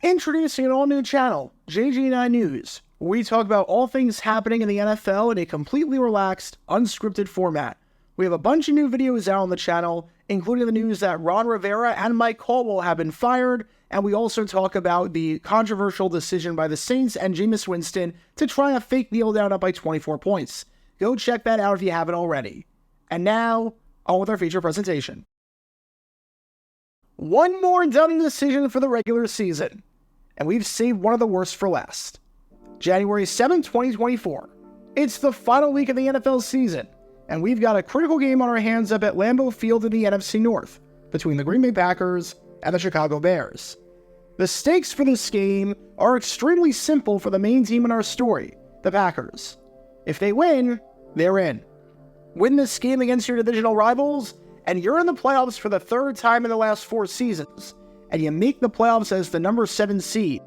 Introducing an all-new channel, JG9 News. We talk about all things happening in the NFL in a completely relaxed, unscripted format. We have a bunch of new videos out on the channel, including the news that Ron Rivera and Mike Caldwell have been fired, and we also talk about the controversial decision by the Saints and Jameis Winston to try a fake kneel down up by 24 points. Go check that out if you haven't already. And now, on with our feature presentation. One more dumb decision for the regular season, and we've saved one of the worst for last. January 7, 2024. It's the final week of the NFL season, and we've got a critical game on our hands up at Lambeau Field in the NFC North between the Green Bay Packers and the Chicago Bears. The stakes for this game are extremely simple for the main team in our story, the Packers. If they win, they're in. Win this game against your divisional rivals, and you're in the playoffs for the third time in the last 4 seasons, and you make the playoffs as the number 7 seed,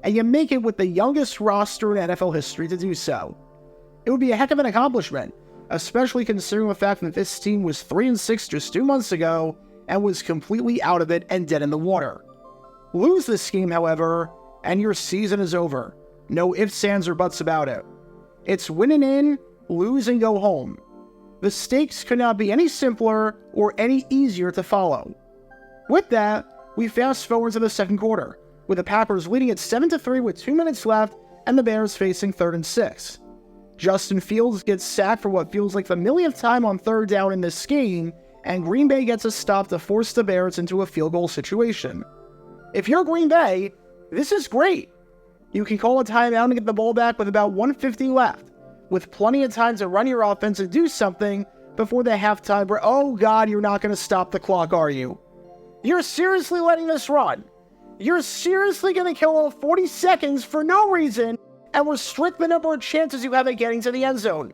and you make it with the youngest roster in NFL history to do so. It would be a heck of an accomplishment, especially considering the fact that this team was 3-6 just 2 months ago, and was completely out of it and dead in the water. Lose this game, however, and your season is over. No ifs, ands, or buts about it. It's win and in, lose and go home. The stakes could not be any simpler or any easier to follow. With that, we fast forward to the second quarter, with the Packers leading at 7-3 with 2 minutes left and the Bears facing 3rd and 6. Justin Fields gets sacked for what feels like the millionth time on 3rd down in this game, and Green Bay gets a stop to force the Bears into a field goal situation. If you're Green Bay, this is great. You can call a timeout and get the ball back with about 1:50 left, with plenty of time to run your offense and do something before the halftime where, oh god, you're not going to stop the clock, are you? You're seriously letting this run. You're seriously going to kill all 40 seconds for no reason and restrict the number of chances you have at getting to the end zone.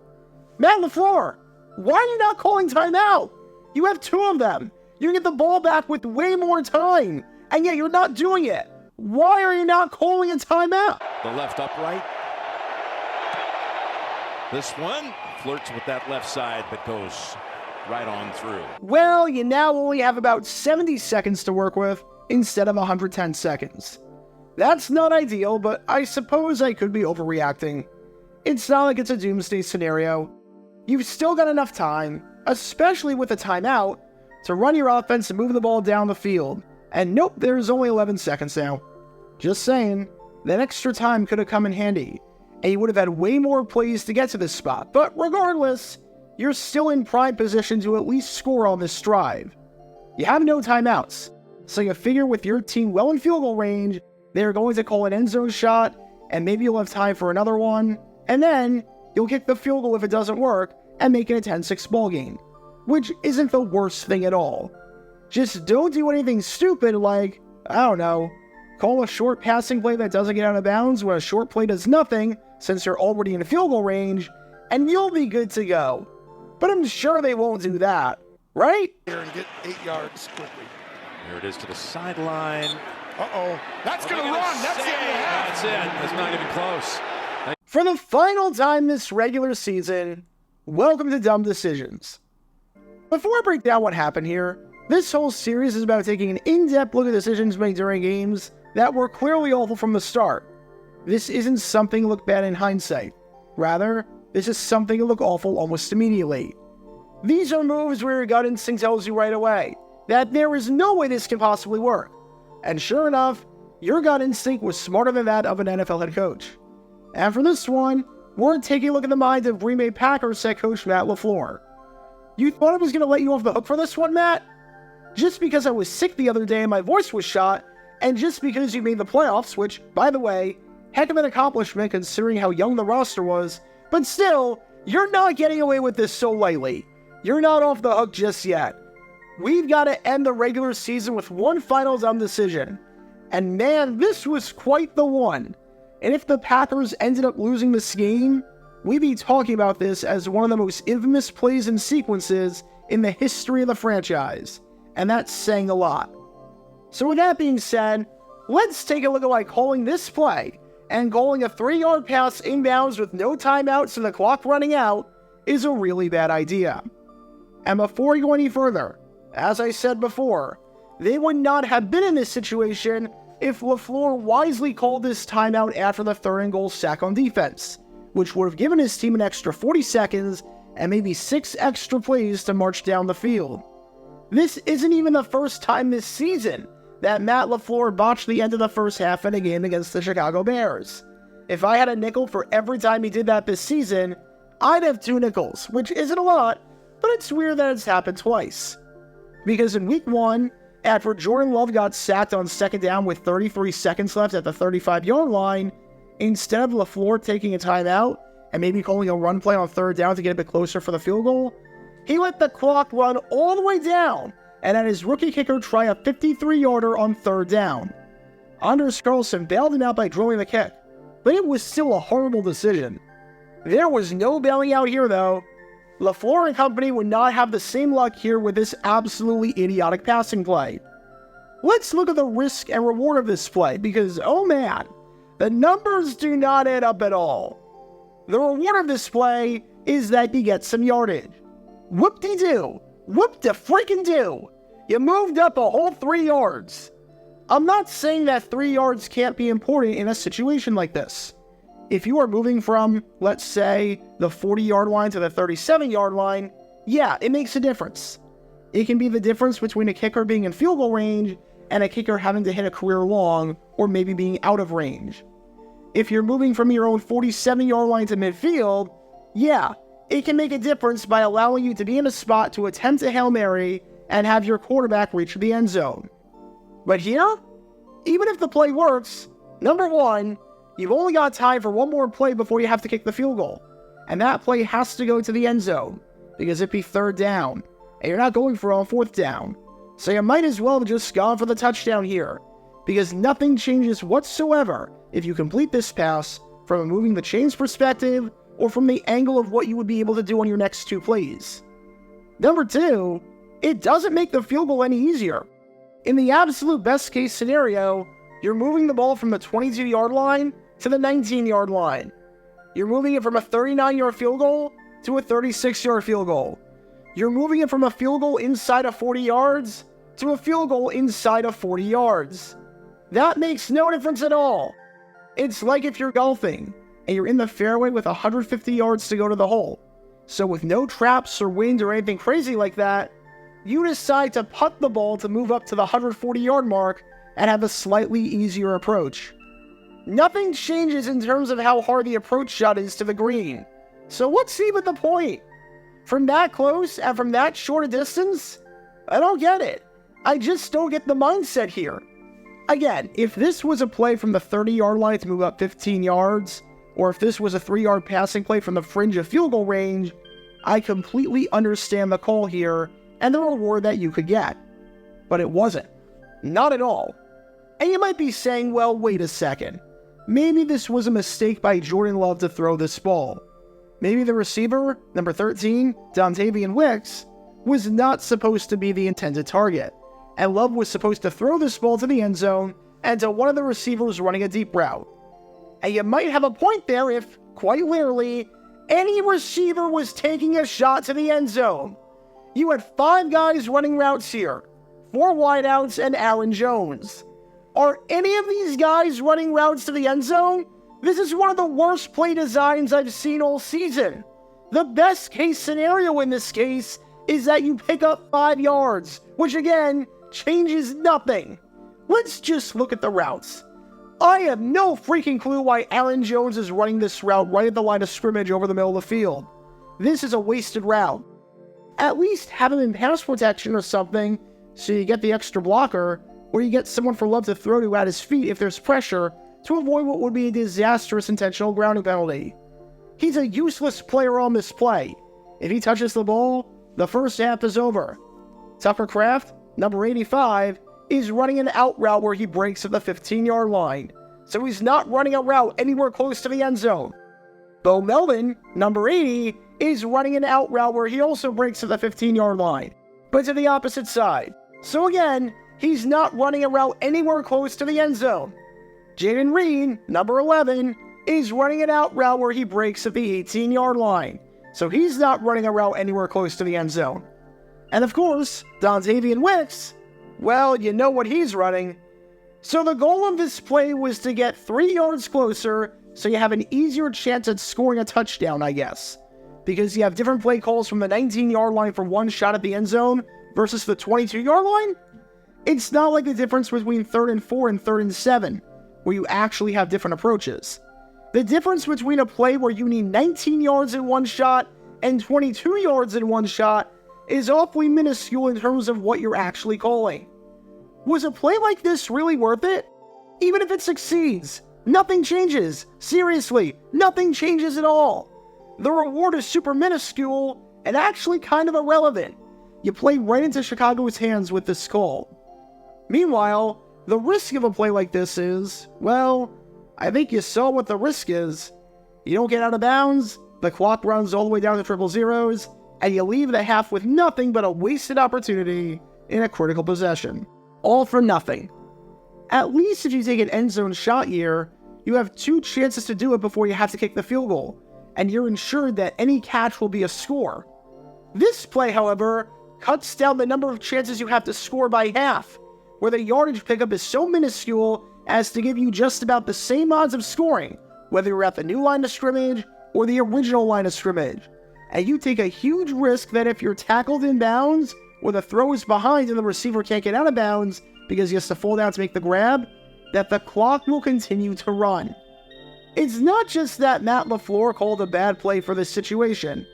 Matt LaFleur, why are you not calling timeout? You have 2 of them. You can get the ball back with way more time, and yet you're not doing it. Why are you not calling a timeout? The left upright. This one flirts with that left side, but goes right on through. Well, you now only have about 70 seconds to work with instead of 110 seconds. That's not ideal, but I suppose I could be overreacting. It's not like it's a doomsday scenario. You've still got enough time, especially with a timeout, to run your offense and move the ball down the field. And nope, there's only 11 seconds now. Just saying, that extra time could have come in handy, and you would have had way more plays to get to this spot. But regardless, you're still in prime position to at least score on this drive. You have no timeouts, so you figure with your team well in field goal range, they're going to call an end zone shot, and maybe you'll have time for another one, and then you'll kick the field goal if it doesn't work, and make it a 10-6 ball game, which isn't the worst thing at all. Just don't do anything stupid like, I don't know, call a short passing play that doesn't get out of bounds when a short play does nothing since you're already in field goal range, and you'll be good to go. But I'm sure they won't do that, right? Here and get 8 yards quickly. Here it is to the sideline. Uh-oh. That's going to run. That's the end of the half. That's it. That's not even close. For the final time this regular season, welcome to Dumb Decisions. Before I break down what happened here, this whole series is about taking an in-depth look at decisions made during games that were clearly awful from the start. This isn't something to look bad in hindsight. Rather, this is something to look awful almost immediately. These are moves where your gut instinct tells you right away that there is no way this can possibly work. And sure enough, your gut instinct was smarter than that of an NFL head coach. And for this one, we're taking a look at the mind of Green Bay Packers head coach Matt LaFleur. You thought I was going to let you off the hook for this one, Matt? Just because I was sick the other day and my voice was shot, and just because you made the playoffs, which, by the way, heck of an accomplishment considering how young the roster was, but still, you're not getting away with this so lightly. You're not off the hook just yet. We've got to end the regular season with one final dumb decision. And man, this was quite the one. And if the Packers ended up losing this game, we'd be talking about this as one of the most infamous plays and sequences in the history of the franchise. And that's saying a lot. So with that being said, let's take a look at why calling this play and calling a 3-yard pass inbounds with no timeouts and the clock running out is a really bad idea. And before we go any further, as I said before, they would not have been in this situation if LaFleur wisely called this timeout after the 3rd and goal sack on defense, which would have given his team an extra 40 seconds and maybe 6 extra plays to march down the field. This isn't even the first time this season that Matt LaFleur botched the end of the first half in a game against the Chicago Bears. If I had a nickel for every time he did that this season, I'd have 2 nickels, which isn't a lot, but it's weird that it's happened twice. Because in week 1, after Jordan Love got sacked on 2nd down with 33 seconds left at the 35-yard line, instead of LaFleur taking a timeout and maybe calling a run play on 3rd down to get a bit closer for the field goal, he let the clock run all the way down and had his rookie kicker try a 53-yarder on 3rd down. Anders Carlson bailed him out by drilling the kick, but it was still a horrible decision. There was no bailing out here, though. LaFleur and company would not have the same luck here with this absolutely idiotic passing play. Let's look at the risk and reward of this play, because, oh man, the numbers do not add up at all. The reward of this play is that you get some yardage. Whoop-de-doo. Whoop-de-freaking-doo. You moved up a whole 3 yards. I'm not saying that 3 yards can't be important in a situation like this. If you are moving from, let's say, the 40-yard line to the 37-yard line, yeah, it makes a difference. It can be the difference between a kicker being in field goal range and a kicker having to hit a career long or maybe being out of range. If you're moving from your own 47-yard line to midfield, yeah, it can make a difference by allowing you to be in a spot to attempt a Hail Mary and have your quarterback reach the end zone. But here, even if the play works, number 1, you've only got time for 1 more play before you have to kick the field goal. And that play has to go to the end zone, because it'd be 3rd down, and you're not going for it on 4th down. So you might as well have just gone for the touchdown here, because nothing changes whatsoever if you complete this pass from a moving the chains perspective or from the angle of what you would be able to do on your next 2 plays. Number 2, it doesn't make the field goal any easier. In the absolute best case scenario, you're moving the ball from the 22-yard line to the 19-yard line. You're moving it from a 39-yard field goal to a 36-yard field goal. You're moving it from a field goal inside of 40 yards to a field goal inside of 40 yards. That makes no difference at all. It's like if you're golfing and you're in the fairway with 150 yards to go to the hole. So with no traps or wind or anything crazy like that, you decide to putt the ball to move up to the 140-yard mark and have a slightly easier approach. Nothing changes in terms of how hard the approach shot is to the green. So what's even the point? From that close and from that short a distance? I don't get it. I just don't get the mindset here. Again, if this was a play from the 30-yard line to move up 15 yards, or if this was a 3-yard passing play from the fringe of field goal range, I completely understand the call here and the reward that you could get. But it wasn't. Not at all. And you might be saying, well, wait a second. Maybe this was a mistake by Jordan Love to throw this ball. Maybe the receiver, number 13, Dontavian Wicks, was not supposed to be the intended target, and Love was supposed to throw this ball to the end zone and to one of the receivers running a deep route. And you might have a point there if, quite literally, any receiver was taking a shot to the end zone. You had 5 guys running routes here, 4 wideouts and Aaron Jones. Are any of these guys running routes to the end zone? This is one of the worst play designs I've seen all season. The best case scenario in this case is that you pick up 5 yards, which again, changes nothing. Let's just look at the routes. I have no freaking clue why Aaron Jones is running this route right at the line of scrimmage over the middle of the field. This is a wasted route. At least have him in pass protection or something, so you get the extra blocker, or you get someone for Love to throw to at his feet if there's pressure, to avoid what would be a disastrous intentional grounding penalty. He's a useless player on this play. If he touches the ball, the first half is over. Tucker Kraft, number 85, is running an out route where he breaks at the 15-yard line, so he's not running a route anywhere close to the end zone. Bo Melvin, number 80, is running an out route where he also breaks at the 15-yard line, but to the opposite side. So again, he's not running a route anywhere close to the end zone. Jaden Reed, number 11, is running an out route where he breaks at the 18-yard line, so he's not running a route anywhere close to the end zone. And of course, Dontavian Wicks, well, you know what he's running. So the goal of this play was to get 3 yards closer so you have an easier chance at scoring a touchdown, I guess. Because you have different play calls from the 19-yard line for one shot at the end zone versus the 22-yard line. It's not like the difference between 3rd and 4 and 3rd and 7, where you actually have different approaches. The difference between a play where you need 19 yards in one shot and 22 yards in one shot is awfully minuscule in terms of what you're actually calling. Was a play like this really worth it? Even if it succeeds, nothing changes. Seriously, nothing changes at all. The reward is super minuscule and actually kind of irrelevant. You play right into Chicago's hands with this call. Meanwhile, the risk of a play like this is, well, I think you saw what the risk is. You don't get out of bounds, the clock runs all the way down to triple zeros, and you leave the half with nothing but a wasted opportunity in a critical possession. All for nothing. At least if you take an end zone shot here, you have 2 chances to do it before you have to kick the field goal, and you're ensured that any catch will be a score. This play, however, cuts down the number of chances you have to score by half, where the yardage pickup is so minuscule as to give you just about the same odds of scoring, whether you're at the new line of scrimmage or the original line of scrimmage. And you take a huge risk that if you're tackled in bounds, or the throw is behind and the receiver can't get out of bounds because he has to fall down to make the grab, that the clock will continue to run. It's not just that Matt LaFleur called a bad play for this situation.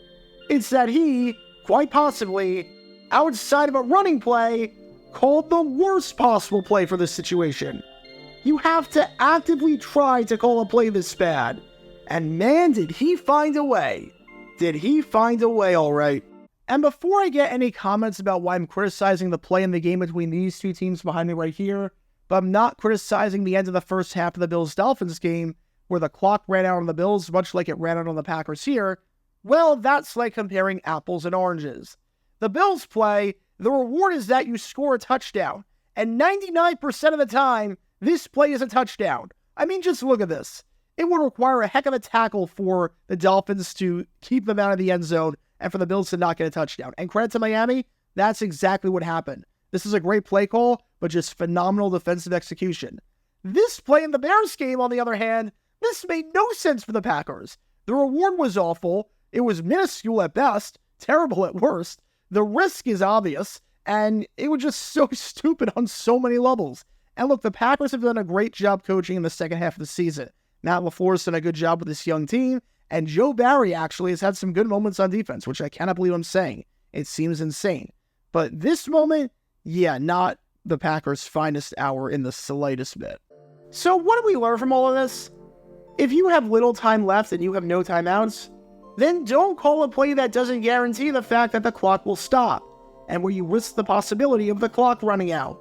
It's that he, quite possibly, outside of a running play, called the worst possible play for this situation. You have to actively try to call a play this bad. And man, did he find a way. Did he find a way, all right. And before I get any comments about why I'm criticizing the play in the game between these 2 teams behind me right here, but I'm not criticizing the end of the first half of the Bills-Dolphins game, where the clock ran out on the Bills much like it ran out on the Packers here, well, that's like comparing apples and oranges. The Bills play, the reward is that you score a touchdown, and 99% of the time, this play is a touchdown. I mean, just look at this. It would require a heck of a tackle for the Dolphins to keep them out of the end zone and for the Bills to not get a touchdown. And credit to Miami, that's exactly what happened. This is a great play call, but just phenomenal defensive execution. This play in the Bears game, on the other hand, this made no sense for the Packers. The reward was awful. It was minuscule at best, terrible at worst. The risk is obvious, and it was just so stupid on so many levels. And look, the Packers have done a great job coaching in the second half of the season. Matt LaFleur's done a good job with this young team, and Joe Barry actually has had some good moments on defense, which I cannot believe I'm saying. It seems insane. But this moment, yeah, not the Packers' finest hour in the slightest bit. So what do we learn from all of this? If you have little time left and you have no timeouts, then don't call a play that doesn't guarantee the fact that the clock will stop, and where you risk the possibility of the clock running out.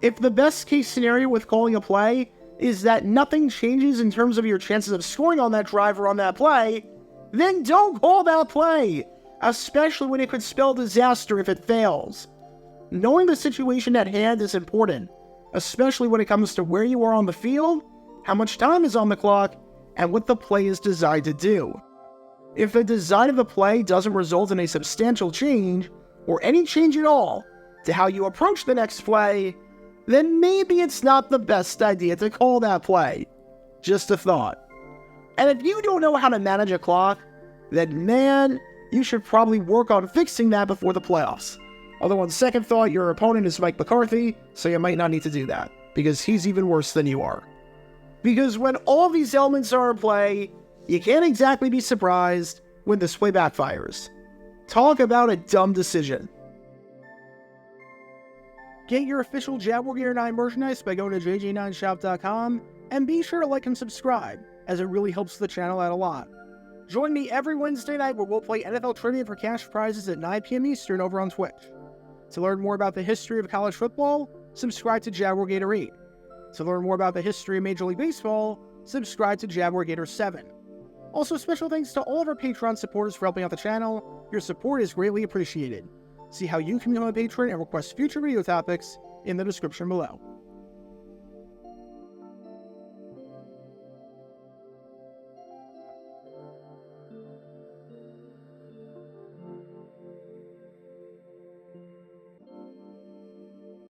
If the best case scenario with calling a play is that nothing changes in terms of your chances of scoring on that drive or on that play, then don't call that play, especially when it could spell disaster if it fails. Knowing the situation at hand is important, especially when it comes to where you are on the field, how much time is on the clock, and what the play is designed to do. If the design of the play doesn't result in a substantial change, or any change at all, to how you approach the next play, then maybe it's not the best idea to call that play. Just a thought. And if you don't know how to manage a clock, then man, you should probably work on fixing that before the playoffs. Although on second thought, your opponent is Mike McCarthy, so you might not need to do that, because he's even worse than you are. Because when all these elements are in play, you can't exactly be surprised when this play backfires. Talk about a dumb decision. Get your official Jaguar Gear 9 merchandise by going to jj9shop.com, and be sure to like and subscribe, as it really helps the channel out a lot. Join me every Wednesday night where we'll play NFL Trivia for cash prizes at 9 p.m. Eastern over on Twitch. To learn more about the history of college football, subscribe to Jaguar Gator 8. To learn more about the history of Major League Baseball, subscribe to Jaguar Gator 7. Also, special thanks to all of our Patreon supporters for helping out the channel. Your support is greatly appreciated. See how you can become a patron and request future video topics in the description below.